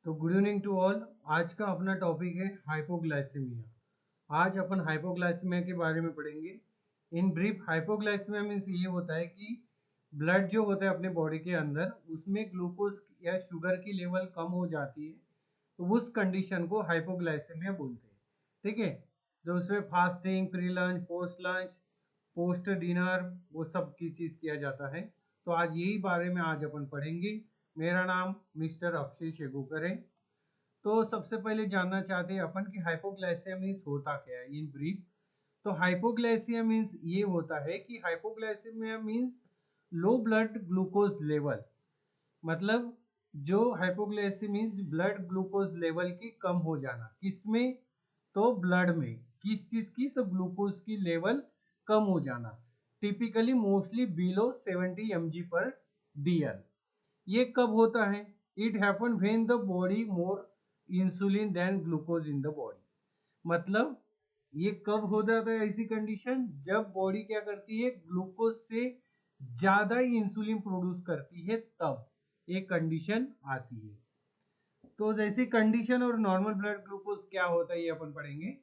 तो good evening to all. आज का अपना टॉपिक है हाइपोग्लाइसेमिया। आज अपन हाइपोग्लाइसेमिया के बारे में पढ़ेंगे। इन ब्रीफ, हाइपोग्लाइसेमिया मीन्स ये होता है कि ब्लड जो होता है अपने बॉडी के अंदर उसमें ग्लूकोज या शुगर की लेवल कम हो जाती है, तो उस कंडीशन को हाइपोग्लाइसेमिया बोलते हैं। ठीक है, तो उसमें fasting, pre lunch, post lunch, post dinner, वो सब की चीज़ किया जाता है। तो आज यही बारे में आज अपन पढ़ेंगे। मेरा नाम मिस्टर अक्षय शेगुकर है। तो सबसे पहले जानना चाहते हैं अपन कि हाइपोग्लाइसेमिया मीन्स होता क्या है इन ब्रीफ। तो हाइपोग्लाइसिया मीन्स ये होता है कि hypoglycemia means low blood glucose level. मतलब जो hypoglycemia means blood glucose level की कम हो जाना, किसमें? तो ब्लड में। किस चीज की? तो ग्लूकोज की लेवल कम हो जाना। टिपिकली मोस्टली बिलो 70 mg पर DL। ये कब होता है? It happen when the body more insulin than glucose in the body. मतलब ये कब हो जाता है ऐसी कंडीशन? जब बॉडी क्या करती है, ग्लूकोज से ज्यादा ही इंसुलिन प्रोड्यूस करती है, तब एक कंडीशन आती है। तो जैसे कंडीशन और नॉर्मल ब्लड ग्लूकोज क्या होता है ये अपन पढ़ेंगे।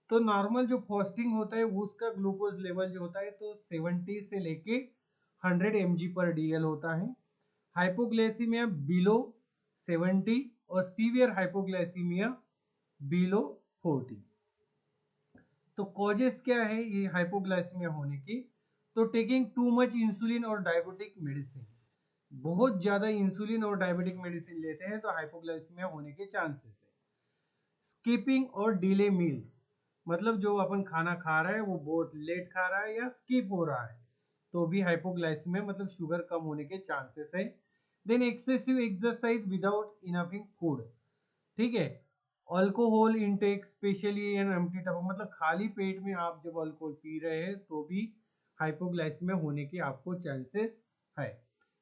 तो नॉर्मल जो फास्टिंग होता है उसका ग्लूकोज लेवल जो होता है तो 70 से लेके 100 mg पर DL होता है। हाइपोग्लाइसीमिया बिलो 70 और सीवियर हाइपोग्लाइसीमिया बिलो 40। तो कॉजेस क्या है ये हाइपोग्लाइसीमिया होने की? तो टेकिंग टू मच इंसुलिन और डायबिटिक मेडिसिन। बहुत ज्यादा इंसुलिन और डायबिटिक मेडिसिन लेते हैं तो हाइपोग्लाइसीमिया होने के चांसेस है। स्किपिंग और डिले मील्स, मतलब जो अपन खाना खा रहा है वो बहुत लेट खा रहा है या स्किप हो रहा है, तो भी हाइपोग्लाइसीमिया मतलब शुगर कम होने के चांसेस है। देन एक्सेसिव एक्सरसाइज विदाउट इनफिंग फूड। ठीक है, alcohol intake specially an empty stomach, मतलब खाली पेट में आप जब अल्कोहल पी रहे हैं तो भी हाइपोग्लाइसीमिया होने के आपको चांसेस है।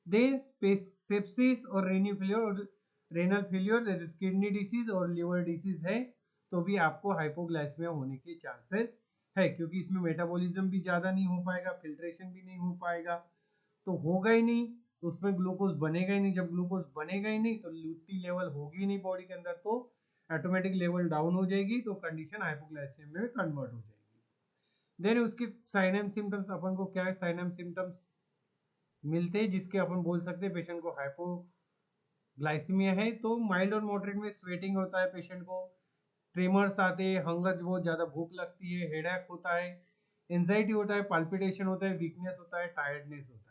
देन सेप्सिस और रेनल फेलियर, किडनी डिसीज और लिवर डिसीज है तो भी आपको हाइपोग्लाइसीमिया होने के चांसेस है, क्योंकि इसमें मेटाबॉलिज्म भी ज़्यादा नहीं हो पाएगा, फिल्ट्रेशन भी नहीं हो पाएगा, तो होगा ही नहीं, तो उसमें ग्लूकोज बनेगा ही नहीं। जब ग्लूकोज बनेगा ही नहीं तो उतनी लेवल होगी ही नहीं बॉडी के अंदर, तो ऑटोमेटिक लेवल डाउन हो जाएगी, तो कंडीशन हाइपोग्लाइसीमिया में कन्वर्ट हो जाएगी। देन उसके साइन एंड सिम्टम्स, अपन को क्या है साइन एंड सिम्टम्स मिलते हैं जिसके अपन बोल सकते हैं पेशेंट को हाइपोग्लाइसीमिया है। तो माइल्ड और मॉडरेट में स्वेटिंग होता है पेशेंट को, ट्रेमर्स आते हैं, हंगर, बहुत ज़्यादा भूख लगती है, हेडेक होता है, एंजाइटी होता है, पाल्पिटेशन होता है, वीकनेस होता है, टायर्डनेस होता है।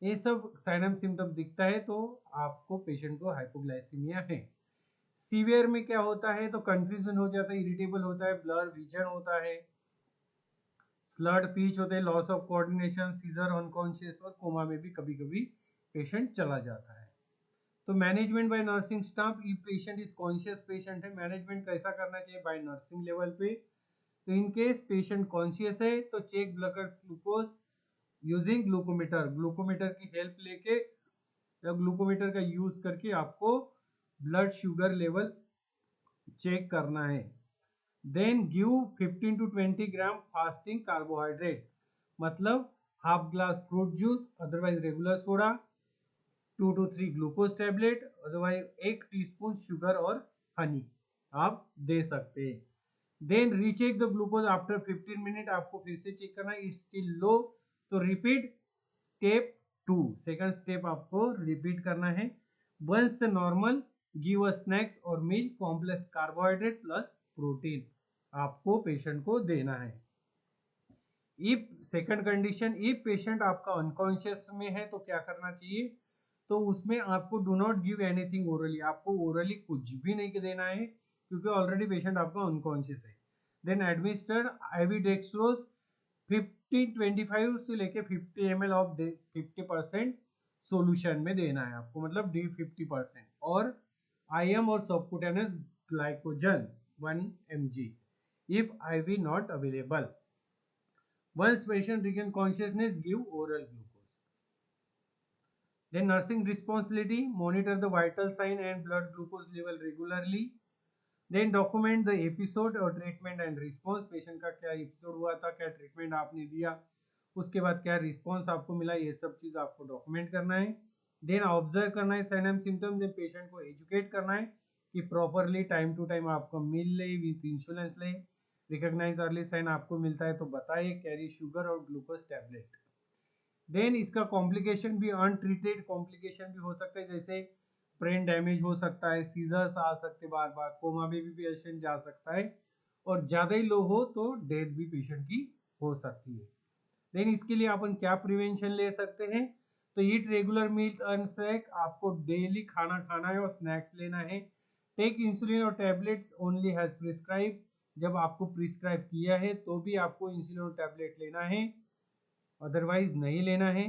ये सब साइन एंड सिम्टम दिखता है तो आपको पेशेंट को हाइपोग्लाइसीमिया है। सीवियर में क्या होता है तो कंफ्यूजन हो जाता है, इरिटेबल होता है, ब्लर विजन होता है, स्लर्ड पीच होते हैं, loss of coordination, seizure, unconscious और कोमा में भी कभी कभी पेशेंट चला जाता है। तो management by nursing staff, if patient is conscious patient है, मैनेजमेंट कैसा करना चाहिए बाय नर्सिंग लेवल पे? तो इन केस पेशेंट कॉन्शियस है तो check blood glucose using glucometer, glucometer की हेल्प लेके या ग्लूकोमीटर का यूज करके आपको ब्लड शुगर लेवल चेक करना है। Then give 15 to 20 gram fasting carbohydrate, मतलब half glass fruit juice, otherwise regular soda, 2 to 3 glucose tablet, otherwise 1 teaspoon sugar और हनी आप दे सकते हैं। Then recheck the glucose after 15 minute, आपको फिर से चेक करना है, इट्स स्टिल लो, तो रिपीट स्टेप 2, सेकंड स्टेप आपको रिपीट करना है। Once normal, give a snacks और milk, complex carbohydrate plus protein आपको पेशेंट को देना है। If second condition, if patient आपका अनकॉन्शियस में है तो क्या करना चाहिए? तो उसमें आपको do not give anything orally, आपको ओरली कुछ भी नहीं देना है क्योंकि ऑलरेडी पेशेंट आपका अनकॉन्शियस है। देन एडमिनिस्टर्ड आईवी डेक्सट्रोज 50-25 से लेके 50 ml ऑफ 50% सोल्यूशन में देना है आपको, मतलब डी 50%, और IM और सबकुटेनस glycogen 1 mg if IV not available. Once patient regain consciousness, give oral glucose. Then nursing responsibility, monitor the vital sign and blood glucose level regularly. Then document the episode और treatment and response, patient का क्या episode हुआ था, क्या treatment आपने दिया, उसके बाद क्या रिस्पॉन्स आपको मिला, ये सब चीज़ आपको डॉक्यूमेंट करना है। देन ऑब्जर्व करना है sign and symptoms, then patient को एजुकेट करना है कि प्रॉपरली टाइम टू टाइम आपको मिल ले, विथ इंश्योरेंस ले, रिकॉग्नाइज अर्ली साइन आपको मिलता है तो बताइए, कैरी शुगर और ग्लूकोज टैबलेट। देन इसका कॉम्प्लिकेशन भी, अनट्रीटेड कॉम्प्लिकेशन भी हो सकता है, जैसे ब्रेन डैमेज हो सकता है, सीजर्स आ सकते बार बार, कोमा में भी पेशेंट जा सकता है, और ज़्यादा ही लो हो तो डेथ भी पेशेंट की हो सकती है। देन इसके लिए अपन क्या प्रिवेंशन ले सकते हैं, तो ईट रेगुलर मील एंड स्नैक, आपको डेली खाना खाना है और स्नैक्स लेना है। टेक इंसुलिन और टैबलेट ओनली हैज प्रिस्क्राइब, जब आपको प्रिस्क्राइब किया है तो भी आपको इंसुलिन और टैबलेट लेना है, अदरवाइज नहीं लेना है।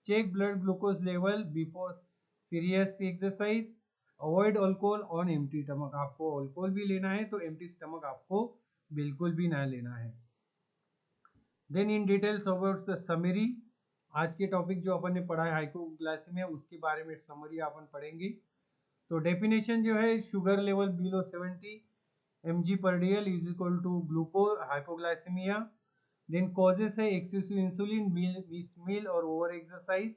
Check blood glucose level before serious exercise. Avoid alcohol on empty stomach, आपको अल्कोहल भी लेना है तो एम्प्टी स्टमक आपको बिल्कुल भी ना लेना है। Then in details about the summary, आज के टॉपिक जो अपन ने पढ़ा है हाइपोग्लाइसेमिया, उसके बारे में समरी अपन पढ़ेंगे। तो डेफिनेशन जो है, sugar level below 70 mg per dl is equal to glucose hypoglycemia. Then causes है एक्सेसिव इंसुलिन, मिस मील और ओवर एक्सरसाइज।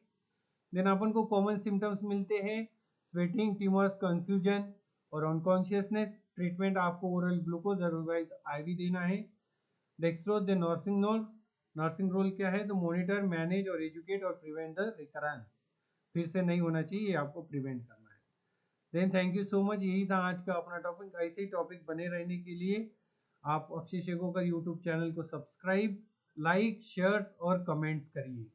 देन अपन को कॉमन सिम्टम्स मिलते हैं, स्वेटिंग, टिमर्स, कंफ्यूजन और अनकॉन्शियसनेस। ट्रीटमेंट आपको ओरल ग्लूकोज अदरवाइज आईवी देना है। डेक्सट्रोज द नर्सिंग रोल क्या है, तो मॉनिटर, मैनेज और एजुकेट और प्रिवेंट द रिकरेंस, फिर से नहीं होना चाहिए, ये आपको प्रिवेंट करना है। Then thank you so much, यही था आज का अपना टॉपिक। ऐसे ही टॉपिक बने रहने के लिए आप अक्षय शेखोकर यूट्यूब चैनल को सब्सक्राइब, लाइक, शेयर्स और कमेंट्स करिए।